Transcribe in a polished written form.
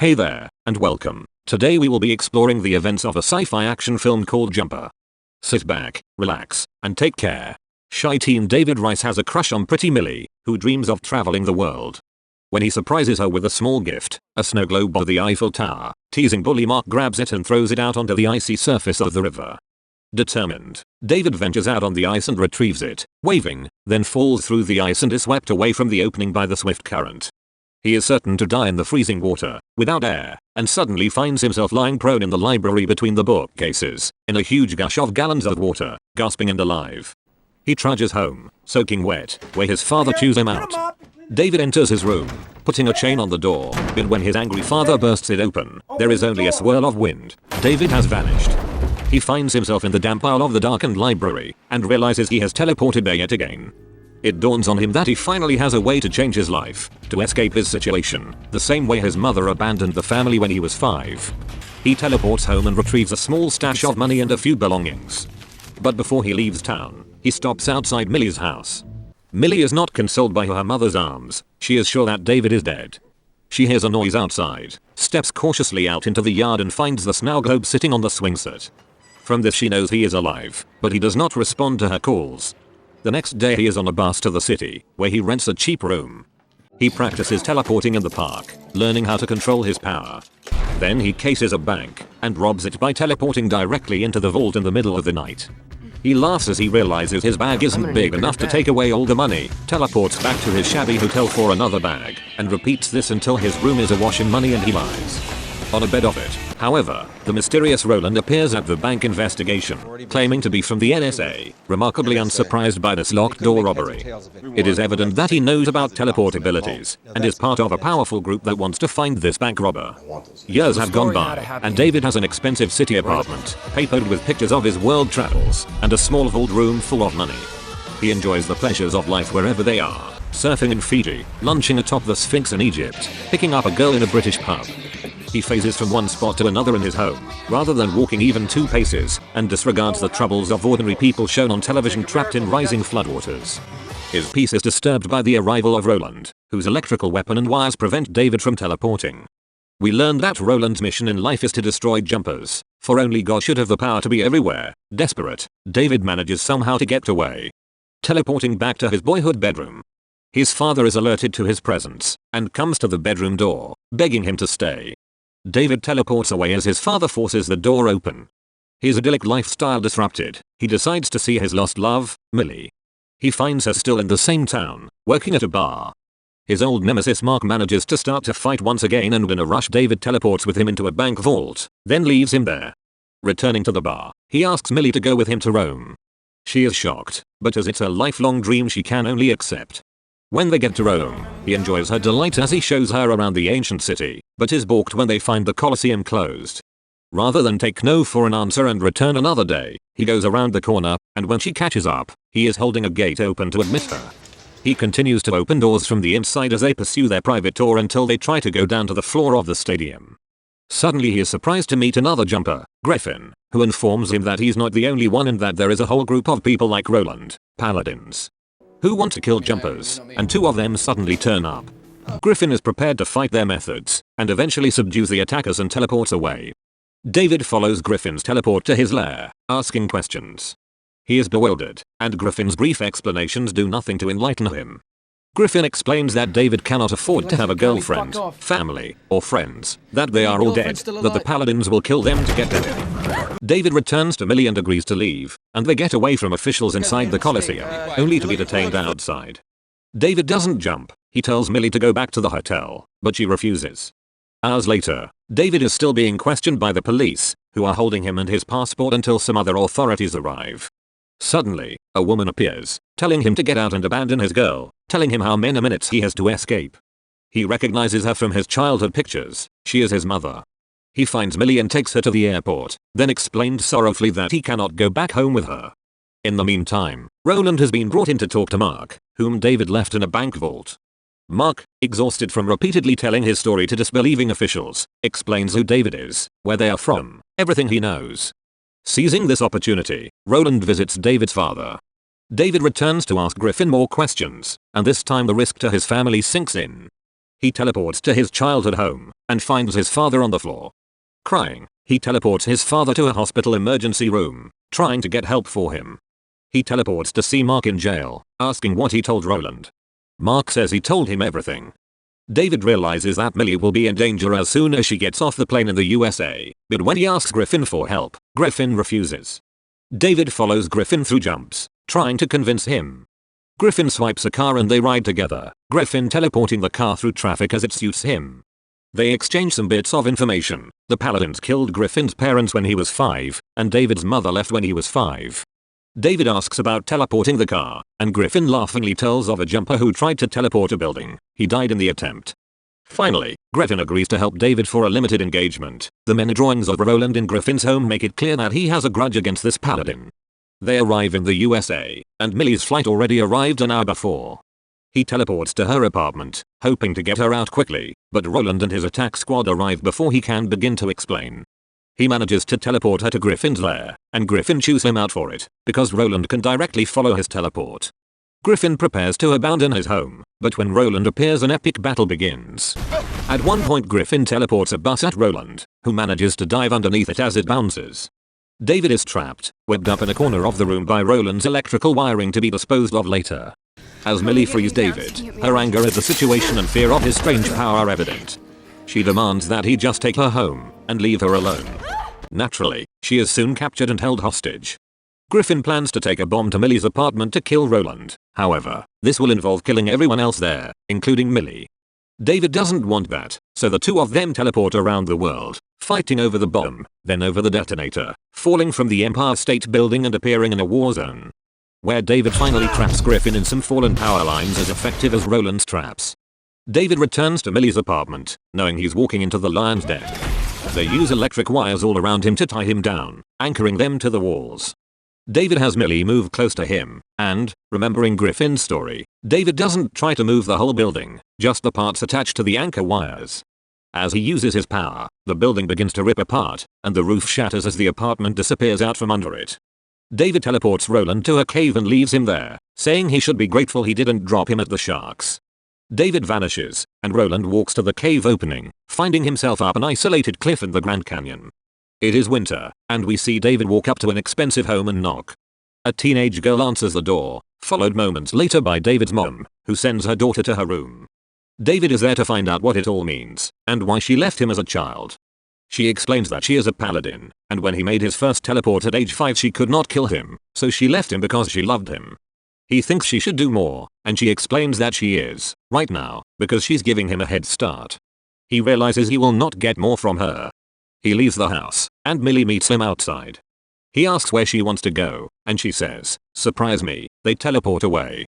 Hey there, and welcome. Today we will be exploring the events of a sci-fi action film called Jumper. Sit back, relax, and take care. Shy teen David Rice has a crush on pretty Millie, who dreams of traveling the world. When he surprises her with a small gift, a snowglobe of the Eiffel Tower, teasing bully Mark grabs it and throws it out onto the icy surface of the river. Determined, David ventures out on the ice and retrieves it, waving, then falls through the ice and is swept away from the opening by the swift current. He is certain to die in the freezing water, without air, and suddenly finds himself lying prone in the library between the bookcases, in a huge gush of gallons of water, gasping and alive. He trudges home, soaking wet, where his father chews him out. David enters his room, putting a chain on the door, but when his angry father bursts it open, there is only a swirl of wind. David has vanished. He finds himself in the damp aisle of the darkened library, and realizes he has teleported there yet again. It dawns on him that he finally has a way to change his life, to escape his situation, the same way his mother abandoned the family when he was 5. He teleports home and retrieves a small stash of money and a few belongings. But before he leaves town, he stops outside Millie's house. Millie is not consoled by her mother's arms. She is sure that David is dead. She hears a noise outside, steps cautiously out into the yard and finds the snowglobe sitting on the swingset. From this she knows he is alive, but he does not respond to her calls. The next day he is on a bus to the city, where he rents a cheap room. He practices teleporting in the park, learning how to control his power. Then he cases a bank, and robs it by teleporting directly into the vault in the middle of the night. He laughs as he realizes his bag isn't big enough to take away all the money, teleports back to his shabby hotel for another bag, and repeats this until his room is awash in money and he lies on a bed of it. However, the mysterious Roland appears at the bank investigation, claiming to be from the NSA, remarkably unsurprised by this locked door robbery. It is evident that he knows about teleport abilities, and is part of a powerful group that wants to find this bank robber. Years have gone by, and David has an expensive city apartment, papered with pictures of his world travels, and a small vault room full of money. He enjoys the pleasures of life wherever they are, surfing in Fiji, lunching atop the Sphinx in Egypt, picking up a girl in a British pub. He phases from one spot to another in his home, rather than walking even 2 paces, and disregards the troubles of ordinary people shown on television trapped in rising floodwaters. His peace is disturbed by the arrival of Roland, whose electrical weapon and wires prevent David from teleporting. We learn that Roland's mission in life is to destroy jumpers, for only God should have the power to be everywhere. Desperate, David manages somehow to get away, teleporting back to his boyhood bedroom. His father is alerted to his presence, and comes to the bedroom door, begging him to stay. David teleports away as his father forces the door open. His idyllic lifestyle disrupted, he decides to see his lost love, Millie. He finds her still in the same town, working at a bar. His old nemesis Mark manages to start a fight once again, and in a rush David teleports with him into a bank vault, then leaves him there. Returning to the bar, he asks Millie to go with him to Rome. She is shocked, but as it's a lifelong dream she can only accept. When they get to Rome, he enjoys her delight as he shows her around the ancient city, but is balked when they find the Colosseum closed. Rather than take no for an answer and return another day, he goes around the corner, and when she catches up, he is holding a gate open to admit her. He continues to open doors from the inside as they pursue their private tour until they try to go down to the floor of the stadium. Suddenly he is surprised to meet another jumper, Griffin, who informs him that he's not the only one and that there is a whole group of people like Roland, paladins, who want to kill jumpers, and 2 of them suddenly turn up. Griffin is prepared to fight their methods, and eventually subdues the attackers and teleports away. David follows Griffin's teleport to his lair, asking questions. He is bewildered, and Griffin's brief explanations do nothing to enlighten him. Griffin explains that David cannot afford to have a girlfriend, family, or friends, that they are all dead, that the paladins will kill them to get them. David returns to Millie and agrees to leave, and they get away from officials inside the Colosseum, only to be detained outside. David doesn't jump. He tells Millie to go back to the hotel, but she refuses. Hours later, David is still being questioned by the police, who are holding him and his passport until some other authorities arrive. Suddenly, a woman appears, telling him to get out and abandon his girl, telling him how many minutes he has to escape. He recognizes her from his childhood pictures. She is his mother. He finds Millie and takes her to the airport, then explains sorrowfully that he cannot go back home with her. In the meantime, Roland has been brought in to talk to Mark, whom David left in a bank vault. Mark, exhausted from repeatedly telling his story to disbelieving officials, explains who David is, where they are from, everything he knows. Seizing this opportunity, Roland visits David's father. David returns to ask Griffin more questions, and this time the risk to his family sinks in. He teleports to his childhood home and finds his father on the floor. Crying, he teleports his father to a hospital emergency room, trying to get help for him. He teleports to see Mark in jail, asking what he told Roland. Mark says he told him everything. David realizes that Millie will be in danger as soon as she gets off the plane in the USA, but when he asks Griffin for help, Griffin refuses. David follows Griffin through jumps, trying to convince him. Griffin swipes a car and they ride together, Griffin teleporting the car through traffic as it suits him. They exchange some bits of information. The Paladins killed Griffin's parents when he was 5, and David's mother left when he was 5. David asks about teleporting the car, and Griffin laughingly tells of a jumper who tried to teleport a building. He died in the attempt. Finally, Griffin agrees to help David for a limited engagement. The many drawings of Roland in Griffin's home make it clear that he has a grudge against this Paladin. They arrive in the USA, and Millie's flight already arrived an hour before. He teleports to her apartment, hoping to get her out quickly, but Roland and his attack squad arrive before he can begin to explain. He manages to teleport her to Griffin's lair, and Griffin chews him out for it, because Roland can directly follow his teleport. Griffin prepares to abandon his home, but when Roland appears an epic battle begins. At one point Griffin teleports a bus at Roland, who manages to dive underneath it as it bounces. David is trapped, webbed up in a corner of the room by Roland's electrical wiring to be disposed of later. As Millie frees David, her anger at the situation and fear of his strange power are evident. She demands that he just take her home and leave her alone. Naturally, she is soon captured and held hostage. Griffin plans to take a bomb to Millie's apartment to kill Roland. However, this will involve killing everyone else there, including Millie. David doesn't want that, so the two of them teleport around the world, fighting over the bomb, then over the detonator, falling from the Empire State Building and appearing in a war zone, where David finally traps Griffin in some fallen power lines as effective as Roland's traps. David returns to Millie's apartment, knowing he's walking into the lion's den. They use electric wires all around him to tie him down, anchoring them to the walls. David has Millie move close to him, and, remembering Griffin's story, David doesn't try to move the whole building, just the parts attached to the anchor wires. As he uses his power, the building begins to rip apart, and the roof shatters as the apartment disappears out from under it. David teleports Roland to a cave and leaves him there, saying he should be grateful he didn't drop him at the sharks. David vanishes, and Roland walks to the cave opening, finding himself up an isolated cliff in the Grand Canyon. It is winter, and we see David walk up to an expensive home and knock. A teenage girl answers the door, followed moments later by David's mom, who sends her daughter to her room. David is there to find out what it all means, and why she left him as a child. She explains that she is a paladin, and when he made his first teleport at age 5 she could not kill him, so she left him because she loved him. He thinks she should do more, and she explains that she is, right now, because she's giving him a head start. He realizes he will not get more from her. He leaves the house, and Millie meets him outside. He asks where she wants to go, and she says, "Surprise me." They teleport away,